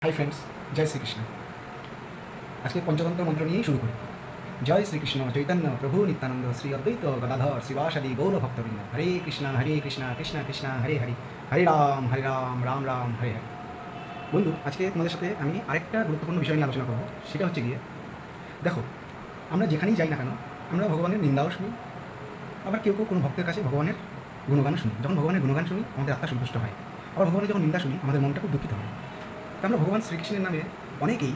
Hi friends, জয় শ্রীকৃষ্ণ। আজকে পঞ্চতন্ত্র মন্ত্র নিয়েই শুরু করি। জয় শ্রীকৃষ্ণ চৈতন্য প্রভু নিত্যানন্দ শ্রী অদ্বৈত গদাধর শিবাসাদি গৌর ভক্তবৃন্দ। হরে কৃষ্ণ কৃষ্ণ কৃষ্ণ হরে হরে, হরে রাম রাম রাম হরে হরে। বন্ধু, আজকে তোমাদের সাথে আমি আরেকটা গুরুত্বপূর্ণ বিষয় নিয়ে আলোচনা করবো। সেটা হচ্ছে গিয়ে, দেখো, আমরা যেখানেই যাই না কেন আমরা ভগবানের নিন্দাও শুনি, আবার কেউ কেউ কোনো ভক্তের কাছে ভগবানের গুণগানও শুনি। যখন ভগবানের গুণগান শুনি আমাদের আত্মা সন্তুষ্ট হয়, আবার ভগবানের যখন নিন্দা শুনি আমাদের মনটা খুব দুঃখিত হয়। তা আমরা ভগবান শ্রীকৃষ্ণের নামে অনেকেই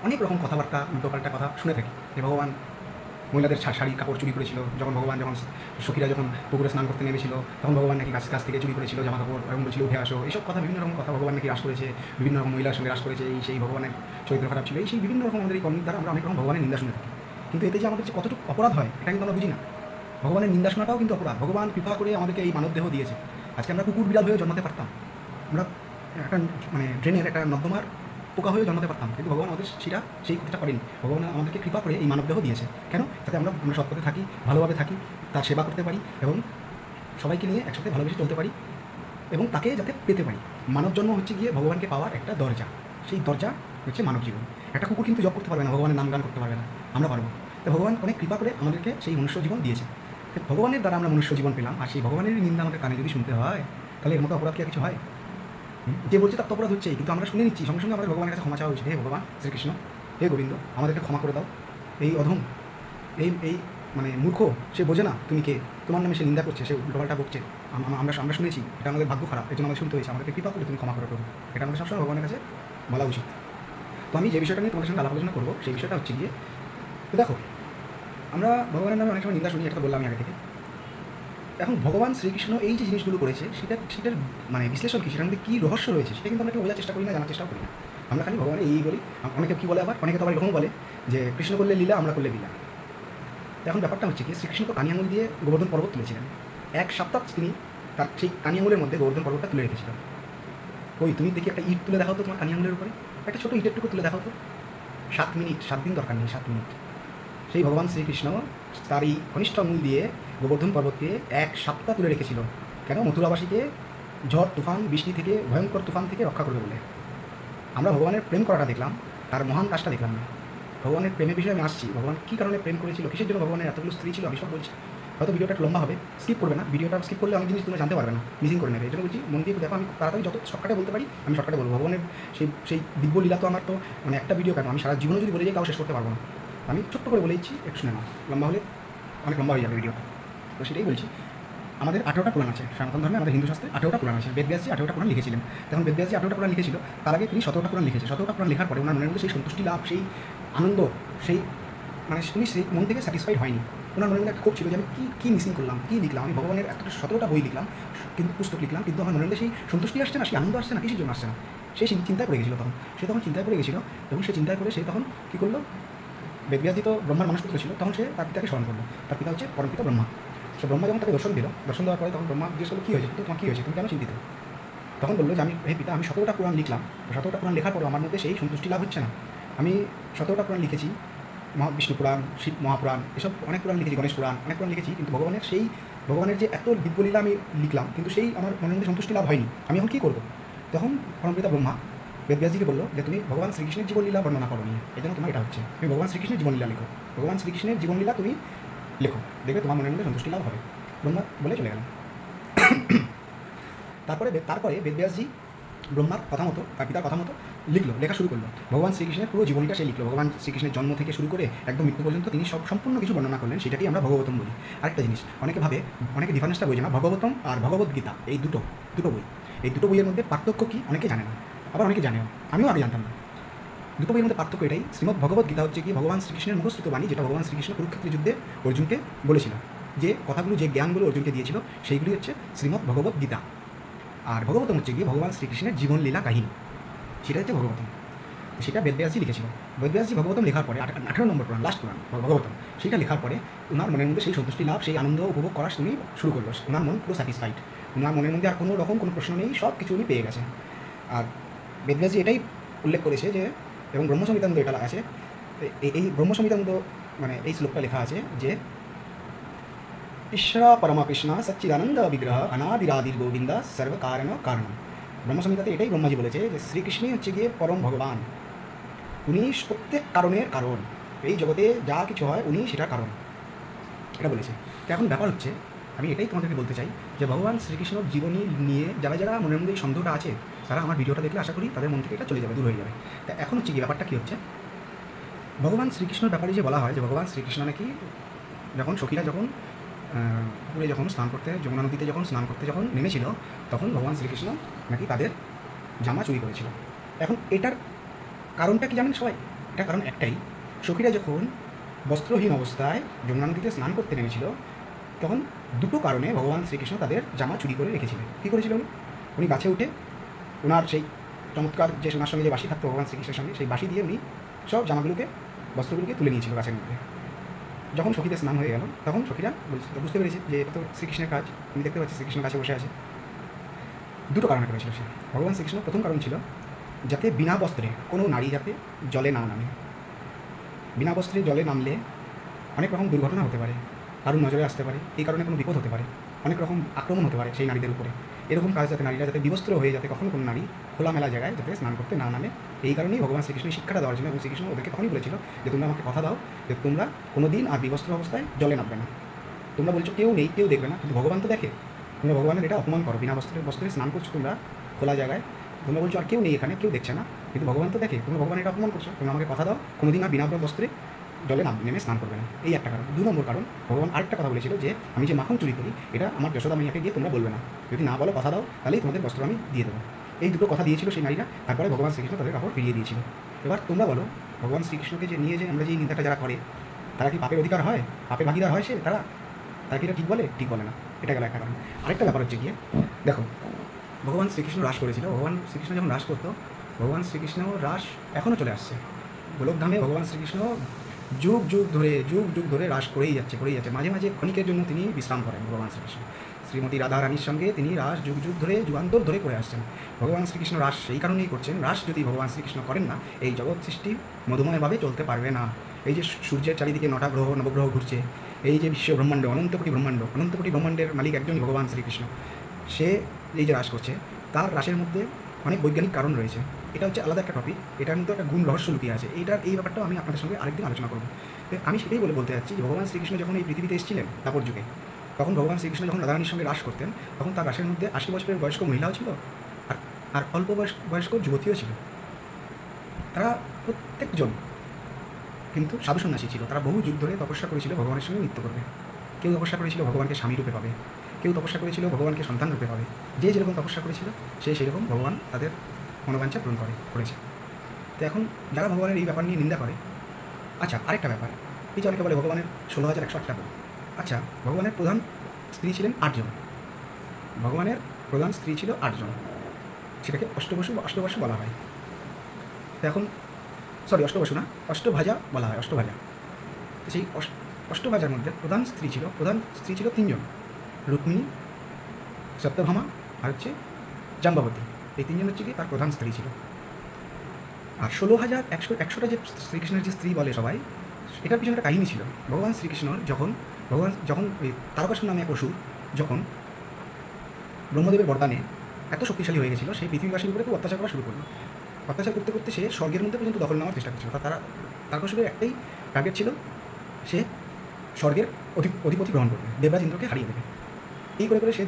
অনেক রকম কথাবার্তা উল্টোপাল্টা কথা শুনে থাকি। যে ভগবান মহিলাদের শাড়ির কাপড় চুরি করেছিল, যখন সখীরা যখন পুকুরে স্নান করতে নেমেছিল তখন ভগবান নাকি কাছ থেকে চুরি করেছিল জামা কাপড় এবং বলছিল উঠে আসো। এইসব কথা, বিভিন্ন রকম কথা ভগবান নাকি রাস করেছে, বিভিন্ন রকম মহিলার সঙ্গে রাস করেছে, সেই ভগবানের চরিত্র খারাপ ছিল, সেই বিভিন্ন রকম আমাদের এই কর্মের দ্বারা আমরা অনেক রকম ভগবানের নিন্দা শুনে থাকি। কিন্তু এতে যে আমাদের যে কতটুকু অপরাধ হয় এটা কিন্তু আমরা বুঝি না। ভগবানের নিন্দা শোনাটাও কিন্তু অপরাধ। ভগবান কৃপা করে আমাদেরকে এই মানবদেহ দিয়েছে। আজকে আমরা কুকুর বিড়াল হয়ে জন্মাতে পারতাম, আমরা একটা ড্রেনের একটা নর্দমার পোকা হয়ে জন্মাতে পারতাম, কিন্তু ভগবান আমাদের সেই ক্ষতিটা করেনি। ভগবান আমাদেরকে কৃপা করে এই মানবদেহ দিয়েছে। কেন? যাতে আমরা সৎ পথে থাকি, ভালোভাবে থাকি, তার সেবা করতে পারি এবং সবাইকে নিয়ে একসাথে ভালোবেসে চলতে পারি এবং তাকে যাতে পেতে পারি। মানব জন্ম হচ্ছে গিয়ে ভগবানকে পাওয়ার একটা দরজা। সেই দরজা হচ্ছে মানব জীবন। একটা কুকুর কিন্তু জব করতে পারবে না, ভগবানের নাম গান করতে পারবে না, আমরা পারবো। তো ভগবান অনেক কৃপা করে আমাদেরকে সেই মনুষ্য জীবন দিয়েছে। ভগবানের দ্বারা আমরা মনুষ্য জীবন পেলাম, আর সেই ভগবানের নিন্দা আমাদের কানে যদি শুনতে হয় তাহলে এর মতো অপরাধ কি আর কিছু হয়? যে বলছে তার তো অপরাধ হচ্ছেই, কিন্তু আমরা শুনে নিচ্ছি। সঙ্গে সঙ্গে আমাদের ভগবানের কাছে ক্ষমা চাওয়া হয়েছে, হে ভগবান শ্রীকৃষ্ণ, হে গোবিন্দ, আমাদেরকে ক্ষমা করে দাও। এই অধম, এই এই মূর্খ, সে বোঝে না তুমি কে, তোমার নামে সে নিন্দা করছে, সে উল্টোপাল্টা বকছে। আমরা শুনেছি, এটা আমাদের ভাগ্য খারাপ, এর জন্য আমাদের শুনতে হয়েছে, আমাদেরকে কৃপা করে তুমি ক্ষমা করে দেবো। এটা আমাদের সবসময় ভগবানের কাছে বলা উচিত। তো আমি যে বিষয়টা নিয়ে তোমাদের সঙ্গে আলাপ আলোচনা করবো সেই বিষয়টা হচ্ছে গিয়ে, তো দেখো, আমরা ভগবানের নামে অনেক সময় নিন্দা শুনি, এটা তো বললাম আমি আগে থেকে। এখন ভগবান শ্রীকৃষ্ণ এই যে জিনিসগুলো করেছে সেটার বিশ্লেষণ কী, সেটার মধ্যে কী রহস্য রয়েছে সেটা কিন্তু আমরা কেউ বোঝার চেষ্টা করি না, জানার চেষ্টাও করি না। আমরা খালি ভগবানের এই বলি। অনেকে কী বলে, অনেকে তো আবার এরকম বলে যে কৃষ্ণ করলে লীলা, আমরা করলে লীলা। এখন ব্যাপারটা হচ্ছে কি, শ্রীকৃষ্ণ তো কানি আঙুল দিয়ে গোবর্ধন পর্বত তুলেছিলেন। এক সপ্তাহ তিনি তার সেই কানি আঙুলের মধ্যে গোবর্ধন পর্বতটা তুলে রেখেছিলেন। ওই তুমি দেখি একটা ইট তুলে দেখাও তো তোমার কানি আঙুলের উপরে, একটা ছোটো ইটের টুকু তুলে দেখাও তো। 7 মিনিট, 7 দিন দরকার নেই, 7 মিনিট। সেই ভগবান শ্রীকৃষ্ণ তার এই কনিষ্ঠ আঙুল দিয়ে গোবর্ধন পর্বতকে এক সপ্তাহ তুলে রেখেছিল। কেন? মথুরাবাসীকে ঝড় তুফান বৃষ্টি থেকে, ভয়ঙ্কর তুফান থেকে রক্ষা করবে বলে। আমরা ভগবানের প্রেম করাটা দেখলাম, তার মহান কাজটা দেখলাম না। ভগবানের প্রেমের বিষয়ে আমি আসছি, ভগবান কী কারণে প্রেম করেছিল, কিসের জন্য ভগবানের এতগুলো স্ত্রী ছিল, আমি সব বলছি। হয়তো ভিডিওটা একটু লম্বা হবে, স্কিপ করবে না। ভিডিওটা স্কিপ করলে অনেক জিনিস তোমরা জানতে পারবে না, মিসিং করে নেবে। এই জন্য বলছি, মন দিয়ে দেখো। আমি তাড়াতাড়ি যত শর্টকাটে বলতে পারি আমি শর্টকাটে বলবো। ভগবানের সেই দিব্যলীলা তো আমার তো একটা ভিডিও কেন, আমি সারা জীবনে যদি বলে যাই তাও শেষ করতে পারবো না। আমি ছোট্ট করে বলে দিচ্ছি, একটু শুনে নাও। লম্বা হলে অনেক লম্বা হয়ে যাবে ভিডিওটা। তো সেটাই বলছি, আমাদের 18টা পুরাণ আছে সনাতন ধর্মে, আমাদের হিন্দু শাস্ত্রে 18টা পুরাণ আছে। বেদব্যাসজি 18টা পুরাণ লিখেছিলেন। তখন বেদব্যাসজি 18টা পুরাণ লিখেছিল, তার আগে তিনি 17টা পুরাণ লিখেছে। 17টা পুরাণ লেখার পরে ওনার মনের মধ্যে সেই সন্তুষ্টি লাভ, সেই আনন্দ, সেই উনি সেই মন থেকে স্যাটিসফাইড হয়নি। ওনার মনের মধ্যে একটা ক্ষোভ ছিল যে আমি কী মিসিং করলাম, কী লিখলাম, আমি ভগবানের এতটা 17টা বই লিখলাম, কিন্তু পুস্তক লিখলাম, কিন্তু আমার মনের মধ্যে সেই সন্তুষ্টি আসছে না, সেই আনন্দ আসছে না, কিসের জন্য আসছে না। সেই চিন্তায় পড়ে গেছিলো। তখন চিন্তায় পড়ে গেছিলো, এবং সে চিন্তায় করে সে তখন কী করলো, বেদব্যাসজি তো ব্রহ্মার মানুষপুত্র ছিল, তখন সে তার পিতাকে স্মরণ করলো। তার পিতা হচ্ছে পরমপিতা ব্রহ্মা। সে ব্রহ্মা যখন তাকে দর্শন দিল, দর্শন দেওয়ার পরে তখন ব্রহ্মা জিজ্ঞেস করলো, কী হয়েছে, তো তোমার কী হয়েছে, তুমি কেন চিন্তিত? তখন বললো যে আমি, হে পিতা, আমি 17টা পুরাণ লিখলাম, 17টা পুরাণ লেখার পরেও আমার মধ্যে সেই সন্তুষ্টি লাভ হচ্ছে না। আমি 17টা পুরাণ লিখেছি, বিষ্ণু পুরাণ, শিব মহাপুরাণ, এসব অনেক পুরাণ লিখেছি, গণেশ পুরাণ, অনেক পুরাণ লিখেছি, কিন্তু ভগবানের যে এত দিব্যলীলা আমি লিখলাম, কিন্তু সেই আমার মনের মধ্যে সন্তুষ্টি লাভ হয়নি। আমি এখন কী করবো? তখন পরমপিতা ব্রহ্মা বেদব্যাসজিকে বললো যে তুমি ভগবান শ্রীকৃষ্ণের জীবনলীলা বর্ণনা করো নিয়ে, এই জন্য তোমার এটা হচ্ছে, তুমি ভগবান শ্রীকৃষ্ণের জীবনলীলা লেখো, ভগবান শ্রীকৃষ্ণের জীবনলীলা তুমি লেখো, দেখবে তোমার মনের মধ্যে সন্তুষ্টি লাভ হবে। ব্রহ্মা বলে চলে গেলেন। তারপরে বেদব্যাসজি ব্রহ্মার কথা মতো, তার পিতার কথা মতো লেখা শুরু করলো। ভগবান শ্রীকৃষ্ণের পুরো জীবনীটা সে লিখলো। ভগবান শ্রীকৃষ্ণের জন্ম থেকে শুরু করে একদম মৃত্যু পর্যন্ত তিনি সম্পূর্ণ কিছু বর্ণনা করলেন, সেটাকেই আমরা ভগবতম বলি। আরেকটা জিনিস, অনেকে ডিফারেন্সটা বোঝে না, ভগবতম আর ভগবদ্গীতা এই দুটো বই, এই দুটো বইয়ের মধ্যে পার্থক্য কী অনেকে জানে না, আবার অনেকে জানেও, আমিও আগে জানতাম না। দুটো বইয়ের মধ্যে পার্থক্য এটাই, শ্রীমদ্ ভগবদ্গীতা হচ্ছে কি ভগবান শ্রীকৃষ্ণের মুখস্থিত বাণী, যেটা ভগবান শ্রীকৃষ্ণ কুরুক্ষেত্রের যুদ্ধে অর্জুনকে বলেছিল, যে কথাগুলো, যে জ্ঞানগুলো অর্জুনকে দিয়েছিল, সেইগুলি হচ্ছে শ্রীমদ্ ভগবদ্গীতা। আর ভগবতম হচ্ছে গিয়ে ভগবান শ্রীকৃষ্ণের জীবনলীলা কাহিনী, সেটা হচ্ছে ভগবতম। সেটা বেদব্যাসজি লিখেছিল। বেদব্যাসজি ভগবতম লেখার পরে 18 নম্বর পুরাণ, লাস্ট পুরাণ ভগবতম, সেটা লেখার পরে ওনার মনের মধ্যে সেই সন্তুষ্টি লাভ, সেই আনন্দ উপভোগ করা উনি শুরু করলো। ওনার মন পুরো স্যাটিসফাইড, ওনার মনের মধ্যে আর কোনো রকম কোনো প্রশ্ন নেই, সব কিছু উনি পেয়ে গেছেন। আর বেদব্যাসজি এটাই উল্লেখ করেছে যে, এবং ব্রহ্মসংহিতানন্দ এটা আছে, এই ব্রহ্মসংহিতানন্দ এই শ্লোকটা লেখা আছে যে, ঈশ্বর পরমকৃষ্ণ সচ্চিদানন্দ বিগ্রহ অনাদিরাদির গোবিন্দ সর্বকারণ কারণ। ব্রহ্মসংহিতাতে এটাই ব্রহ্মাজি বলেছে যে শ্রীকৃষ্ণই হচ্ছে গিয়ে পরম ভগবান, উনি প্রত্যেক কারণের কারণ, এই জগতে যা কিছু হয় উনি সেটার কারণ, এটা বলেছে। তো এখন ব্যাপার হচ্ছে, আমি এটাই তোমাদেরকে বলতে চাই যে ভগবান শ্রীকৃষ্ণর জীবনী নিয়ে যারা যারা মনের মধ্যে এই সন্দেহটা আছে, তারা আমার ভিডিওটা দেখলে আশা করি তাদের মন থেকে এটা চলে যাবে, দূর হয়ে যাবে। তা এখন হচ্ছে কি ব্যাপারটা কী হচ্ছে, ভগবান শ্রীকৃষ্ণর ব্যাপারে যে বলা হয় যে ভগবান শ্রীকৃষ্ণ নাকি যখন সখীরা যখন পুকুরে যখন স্নান করতে, যমুনা নদীতে যখন স্নান করতে যখন নেমেছিল, তখন ভগবান শ্রীকৃষ্ণ নাকি তাদের জামা চুরি করেছিল। এখন এটার কারণটা কি জানেন সবাই? এটার কারণ একটাই, সখীরা যখন বস্ত্রহীন অবস্থায় যমুনা নদীতে স্নান করতে নেমেছিল, তখন দুটো কারণে ভগবান শ্রীকৃষ্ণ তাদের জামা চুরি করে রেখেছিলেন। কী করেছিল উনি গাছে উঠে ওনার সেই চমৎকার যে ওনার সঙ্গে যে বাঁশি থাকতো ভগবান শ্রীকৃষ্ণের সঙ্গে, সেই বাঁশি দিয়ে উনি সব জামাগুলোকে, বস্ত্রগুলোকে তুলে নিয়েছিল গাছের মধ্যে। যখন সখীদের স্নান হয়ে গেল, তখন সখীরা বুঝতে পেরেছে যে এটা তো শ্রীকৃষ্ণের কাজ, আমি দেখতে পাচ্ছি শ্রীকৃষ্ণ কাছে বসে আছে। দুটো কারণে করেছিল সে ভগবান শ্রীকৃষ্ণ। প্রথম কারণ ছিল যাতে বিনা বস্ত্রে কোনো নারী যাতে জলে না নামে। বিনা বস্ত্রে জলে নামলে অনেক রকম দুর্ঘটনা হতে পারে, কারোর নজরে আসতে পারে, এই কারণে কোনো বিপদ হতে পারে, অনেক রকম আক্রমণ হতে পারে সেই নারীদের উপরে। এরকম কাজ যাতে নারীরা যাতে বিবস্ত্র হয়ে যাতে কখনো কোনো নারী খোলামেলা জায়গায় যাতে স্নান করতে না নামে, এই কারণেই ভগবান শ্রীকৃষ্ণ শিক্ষাটা দেওয়ার জন্য। এবং শ্রীকৃষ্ণ ওদেরকে তখনই বলেছিল যে তোমরা আমাকে কথা দাও যে তোমরা কোনো দিন আর বিবস্ত্র অবস্থায় জলে নামবে না। তোমরা বলছো কেউ নেই, কেউ দেখবে না, কিন্তু ভগবান তো দেখে। তোমরা ভগবানের এটা অপমান করো, বিনা বস্ত্রে স্নান করছো তোমরা খোলা জায়গায়, তোমরা বলছো আর কেউ নেই এখানে, কেউ দেখছে না, কিন্তু ভগবান তো দেখে। তোমরা ভগবান এটা অপমান করছো, তোমরা আমাকে কথা দাও কোনো দিন আর বিনা বস্ত্রে জলে নেমে স্নান করবে না। এই একটা কারণ। 2 নম্বর কারণ, ভগবান আরেকটা কথা বলেছিল যে আমি যে মাখন চুরি করি এটা আমার যশোদা মাইয়াকে গিয়ে তোমরা বলবে না, যদি না বলো কথা দাও তাহলেই তোমাদের বস্ত্র আমি দিয়ে দেবো। এই দুটো কথা দিয়েছিল সেই নারীরা। তারপরে ভগবান শ্রীকৃষ্ণ তাদের কাপড় ফিরিয়ে দিয়েছিল। এবার তোমরা বলো, ভগবান শ্রীকৃষ্ণকে যে নিয়ে যে আমরা যে নিন্দাটা যারা করে, তারা কি পাপের অধিকার হয়, পাপের ভাগিদার হয় সে? তারা কি এটা ঠিক বলে? ঠিক বলে না। এটা গেল একটা কারণ। আরেকটা ব্যাপার হচ্ছে গিয়ে দেখো, ভগবান শ্রীকৃষ্ণ রাস করেছিল। ভগবান শ্রীকৃষ্ণ যখন রাস করতো, ভগবান শ্রীকৃষ্ণ রাস এখনও চলে আসছে গোলকধামে। ভগবান শ্রীকৃষ্ণ যুগ যুগ ধরে রাস করেই যাচ্ছে। মাঝে মাঝে ক্ষণিকের জন্য তিনি বিশ্রাম করেন ভগবান শ্রীকৃষ্ণ। শ্রীমতী রাধা রানীর সঙ্গে তিনি রাস যুগ ধরে যুগান্তর ধরে করে আসছেন। ভগবান শ্রীকৃষ্ণ রাস সেই কারণেই করছেন, রাস যদি ভগবান শ্রীকৃষ্ণ করেন না, এই জগৎ সৃষ্টি মধুময়ভাবে চলতে পারবে না। এই যে সূর্যের চারিদিকে 9টা গ্রহ নবগ্রহ ঘুরছে, এই যে বিশ্ব ব্রহ্মাণ্ড, অনন্ত কোটি ব্রহ্মাণ্ডের মালিক একজনই ভগবান শ্রীকৃষ্ণ। সে এই যে রাস করছে, তার রাসের মধ্যে অনেক বৈজ্ঞানিক কারণ রয়েছে। এটা হচ্ছে আলাদা একটা টপিক, এটার মধ্যে একটা গুণ রহস্য লুকিয়ে আছে। এই ব্যাপারটাও আমি আপনাদের সঙ্গে আরেকদিন আলোচনা করবো। আমি সেটাই বলতে যাচ্ছি যে ভগবান শ্রীকৃষ্ণ যখন এই পৃথিবীতে এসেছিলেন তাপর যুগে, তখন ভগবান শ্রীকৃষ্ণ যখন রাধারানীর সঙ্গে রাস করতেন, তখন তার রাসের মধ্যে 80 বছরের বয়স্ক মহিলাও ছিল, আর অল্প বয়স্ক যুবতীও ছিল। তারা প্রত্যেকজন কিন্তু সাধু সন্ন্যাসী ছিল। তারা বহু যুগ ধরে তপস্যা করেছিল ভগবানের সঙ্গে নৃত্য করবে। কেউ তপস্যা করেছিল ভগবানকে স্বামী রূপে পাবে, কেউ তপস্যা করেছিল ভগবানকে সন্তান রূপে পাবে। যে যেরকম তপস্যা করেছিল সেরকম ভগবান তাদের মনোবাঞ্ছা পূরণ করেছে। তো এখন যারা ভগবানের এই ব্যাপার নিয়ে নিন্দা করে, আচ্ছা আরেকটা ব্যাপার, এই যে অনেকে বলে ভগবানের 16,108টা গুণ। আচ্ছা, ভগবানের প্রধান স্ত্রী ছিলেন 8 জন। ভগবানের প্রধান স্ত্রী ছিল 8 জন, সেটাকে অষ্টবসু বলা হয়। তো এখন অষ্টবসু না, অষ্টভাজা বলা হয়, অষ্টভাজা। সেই অষ্টভাজার মধ্যে প্রধান স্ত্রী ছিল 3 জন, রুক্মিণী, সত্যভামা আর হচ্ছে জাম্বাবতী। এই 3 জন হচ্ছে কি তার প্রধান স্ত্রী ছিল। আর 16,100টা যে শ্রীকৃষ্ণের যে স্ত্রী বলে সবাই, এটার পিছনে একটা কাহিনী ছিল। ভগবান শ্রীকৃষ্ণর যখন ওই তারকাসুর নামে এক অসুর যখন ব্রহ্মদেবের বরদানে এত শক্তিশালী হয়ে গেছিলো, সেই পৃথিবীবাসীর উপরে খুব অত্যাচার করা শুরু করলো। অত্যাচার করতে করতে সে স্বর্গের মধ্যে পর্যন্ত দখল নেওয়ার চেষ্টা করছিল। তারকাসুরের একটাই টার্গেট ছিল, সে স্বর্গের অধিপতি গ্রহণ করবে, দেবরাজ ইন্দ্রকে হারিয়ে দেবে। এই করে সে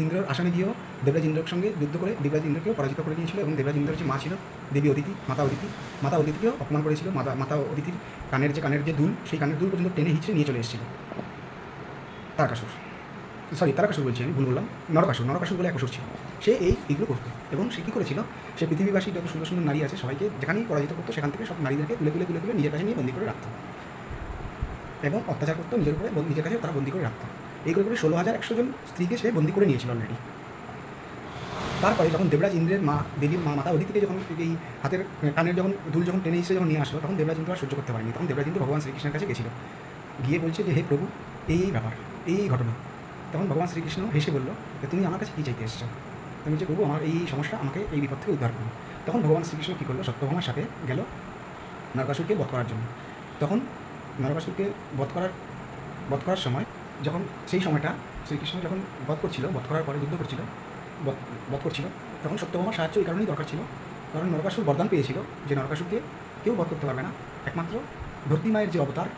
ইন্দ্রর আসনে গিয়েও দেবরাজ ইন্দ্রের সঙ্গে যুদ্ধ করে দেবরাজ ইন্দ্রকেও পরাজিত করে নিয়েছিল। এবং দেবরাজ ইন্দ্রের যে মা ছিল দেবী অদিতি, মাতা অদিতিকেও অপমান করেছিল। মাতা অদিতির কানের যে দুল, সেই কানের দুল পর্যন্ত টেনে হিঁচড়ে নিয়ে চলে এসেছিল তারকাসুর বলছি আমি, ভুল বললাম, নরকাসুর বলে এক অসুর ছিল। সে এইগুলো করতো। এবং সে কী করেছিল, সে পৃথিবীবাসী যত সুন্দর সুন্দর নারী আছে সবাইকে যেখানেই পরাজিত করতো, সেখান থেকে সব নারীদেরকে তুলে নিজের কাছে নিয়ে বন্দি করে রাখতো এবং অত্যাচার করতো নিজের কাছে তারা বন্দি করে রাখতো। এই করে 16,100 জন স্ত্রীকে সে বন্দি করে নিয়েছিল অলরেডি। তারপরে যখন দেবরাজ ইন্দ্রের দেবীর মাতা অদিতিকে যখন এই হাতের কানের দুল যখন টেনে এসে যখন নিয়ে আসলো, তখন দেবরাজ ইন্দ্র আর সহ্য করতে পারেনি। তখন দেবরাজ ইন্দ্র ভগবান শ্রীকৃষ্ণের কাছে গেছিল, গিয়ে বলছে যে হে প্রভু, এই ব্যাপার, এই ঘটনা। তখন ভগবান শ্রীকৃষ্ণ হেসে বলল যে তুমি আমার কাছে কী চাইতে এসেছো? তুমি বলছে প্রভু আমার এই সমস্যা, আমাকে এই বিপদ থেকে উদ্ধার করুন। তখন ভগবান শ্রীকৃষ্ণ কী করলো, সত্যভামার সাথে গেল নরকাসুরকে বধ করার জন্য। তখন নরকাসুরকে বধ করার সময় যখন সেই সময়টা শ্রীকৃষ্ণ যখন বধ করার পরে যুদ্ধ করছিল, তখন সত্যভামার সাহায্য এই কারণেই দরকার ছিল, কারণ নরকাসুর বরদান পেয়েছিল যে নরকাসুরকে কেউ বধ করতে পারবে না, একমাত্র ধরতী মায়ের যে অবতার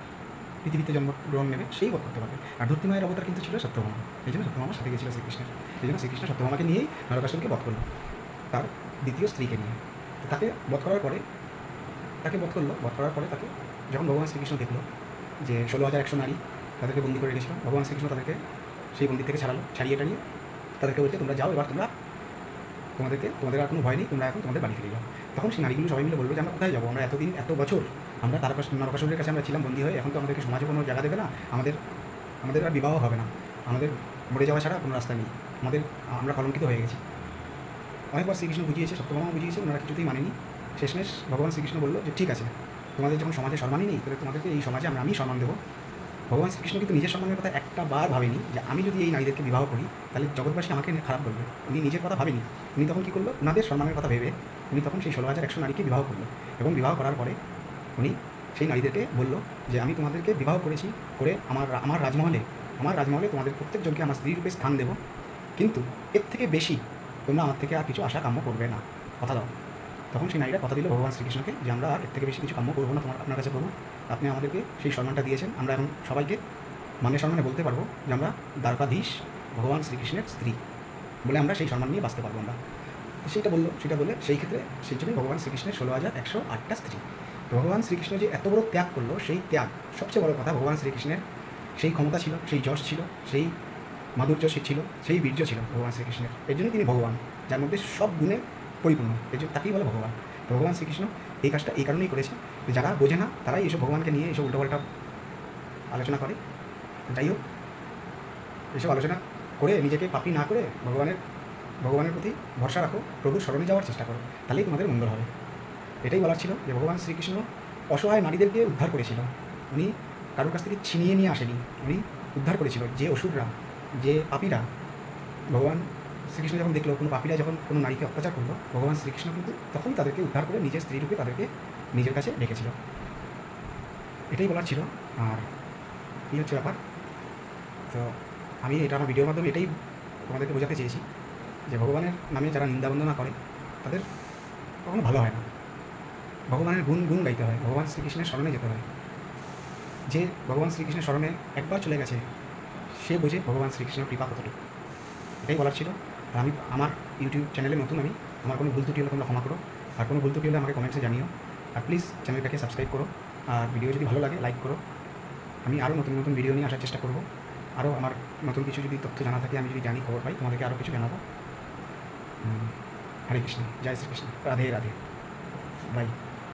পৃথিবীতে জন্মগ্রহণ নেবে সেই বধ করতে পারবে। আর ধরতী মায়ের অবতার কিন্তু ছিল সত্যভামা, এই জন্য সত্যভামার সাথে গিয়েছিল শ্রীকৃষ্ণের। এই জন্য শ্রীকৃষ্ণ সত্যভামাকে নিয়েই নরকাসুরকে বধ করলো, তার দ্বিতীয় স্ত্রীকে নিয়ে। তো তাকে বধ করার পরে তাকে যখন ভগবান শ্রীকৃষ্ণ দেখলো যে 16,100 নারী তাদেরকে বন্দি করে রেখেছিল, ভগবান শ্রীকৃষ্ণ তাদেরকে সেই বন্দি থেকে ছাড়িয়ে টাড়িয়ে তাদেরকে বলতে তোমরা যাও, এবার তোমাদের আর কোনো ভয় নেই, তোমরা এখন তোমাদের বাড়ি ফিরে যাও। তখন সেই নারীগুলো সবাই মিলে বললো যে আমরা কোথায় যাবো, আমরা এতদিন এত বছর আমরা নরকাসুরের কাছে আমরা ছিলাম বন্দী হয়ে, এখন তো আমাদেরকে সমাজে কোনো জায়গা দেবে না, আমাদের আর বিবাহ হবে না, আমাদের মরে যাওয়া ছাড়া কোনো রাস্তা নেই, আমরা কলঙ্কিত হয়ে গেছি। অনেকবার শ্রীকৃষ্ণ বুঝিয়েছে, সত্যভামা বুঝিয়েছে, ওনারা কিছুতেই মানেনি। শেষমেশ ভগবান শ্রীকৃষ্ণ বললো যে ঠিক আছে, তোমাদের যখন সমাজে সম্মানই নেই, তাহলে তোমাদেরকে এই সমাজে আমি সম্মান দেবো। ভগবান শ্রীকৃষ্ণ কিন্তু নিজের সম্মানের কথা একটা বার ভাবেনি যে আমি যদি এই নারীদেরকে বিবাহ করি তাহলে জগৎবাসী আমাকে খারাপ বলবে। উনি নিজের কথা ভাবেনি, উনি তখন কী করলো, ওনাদের সম্মানের কথা ভেবে উনি তখন সেই 16,100 নারীকে বিবাহ করলো। এবং বিবাহ করার পরে উনি সেই নারীদেরকে বলল যে আমি তোমাদেরকে বিবাহ করেছি, করে আমার রাজমহলে তোমাদের প্রত্যেকজনকে আমার স্ত্রী রূপে স্থান দেবো, কিন্তু এর থেকে বেশি তোমরা আমার থেকে আর কিছু আশা কাম্য করবে না, কথা দাও। তখন সেই নারীরা কথা দিল ভগবান শ্রীকৃষ্ণকে যে আমরা আর এর থেকে বেশি কিছু কাম্য করবো না আপনার কাছে প্রভু, আপনি আমাদেরকে সেই সম্মানটা দিয়েছেন, আমরা এখন সবাইকে সম্মানে বলতে পারবো যে আমরা দ্বারকাধীশ ভগবান শ্রীকৃষ্ণের স্ত্রী বলে আমরা সেই সম্মান নিয়ে বাঁচতে পারবো আমরা। সেটা বলে সেই জন্যই ভগবান শ্রীকৃষ্ণের 16,108টা স্ত্রী। তো ভগবান শ্রীকৃষ্ণ যে এত বড় ত্যাগ করলো, সেই ত্যাগ সবচেয়ে বড় কথা, ভগবান শ্রীকৃষ্ণের সেই ক্ষমতা ছিল, সেই যশ ছিল, সেই মাধুর্য ছিল, সেই বীর্য ছিল ভগবান শ্রীকৃষ্ণের। এর জন্যই তিনি ভগবান, যার মধ্যে সব গুণে পরিপূর্ণ, এর জন্য তাকেই বলে ভগবান। তো ভগবান শ্রীকৃষ্ণ এই কাজটা এই কারণেই করেছে যে যারা বোঝে না তারাই এইসব ভগবানকে নিয়ে এইসব উল্টোপাল্টা আলোচনা করে। যাই হোক, এইসব আলোচনা করে নিজেকে পাপী না করে ভগবানের প্রতি ভরসা রাখো, প্রভুর স্মরণে যাওয়ার চেষ্টা করো, তাহলেই তোমাদের মঙ্গল হবে। এটাই বলার ছিল যে ভগবান শ্রীকৃষ্ণ অসহায় নারীদেরকে উদ্ধার করেছিল, উনি কারোর কাছ থেকে ছিনিয়ে নিয়ে আসেনি, উনি উদ্ধার করেছিল। যে অসুররা, যে পাপীরা, ভগবান শ্রীকৃষ্ণ যখন দেখলো কোনো পাপীরা যখন কোনো নারীকে অত্যাচার করলো, ভগবান শ্রীকৃষ্ণ কিন্তু তখনই তাদেরকে উদ্ধার করে নিজের স্ত্রী রূপে তাদেরকে নিজের কাছে রেখেছিল। এটাই বলার ছিল। আর এই হচ্ছে ব্যাপার। তো আমি আমার ভিডিওর মাধ্যমে এটাই তোমাদেরকে বোঝাতে চেয়েছি যে ভগবানের নামে যারা নিন্দা বন্দনা করে তাদের কখনো ভালো হয় না। ভগবানের গুণ গাইতে হয়, ভগবান শ্রীকৃষ্ণের স্মরণে যেতে হয়। যে ভগবান শ্রীকৃষ্ণের স্মরণে একবার চলে গেছে সে বোঝে ভগবান শ্রীকৃষ্ণের কৃপা কতটুকু। এটাই বলার ছিল। আর আমি আমার ইউটিউব চ্যানেলে নতুন, আমার কোনো ভুল ত্রুটি হলে তোমরা ক্ষমা করো, আর কোনো ভুল ত্রুটি হলে আমাকে কমেন্টসে জানিও। আর প্লিজ চ্যানেলটাকে সাবস্ক্রাইব করো, আর ভিডিও যদি ভালো লাগে লাইক করো। আমি আরও নতুন ভিডিও নিয়ে আসার চেষ্টা করব। আরও আমার নতুন কিছু যদি তথ্য জানা থাকে, আমি যদি জানি, খবর পাই, তোমাদেরকে আরও কিছু জানাবো। হরে কৃষ্ণ, জয় শ্রীকৃষ্ণ, রাধে রাধে, বাই।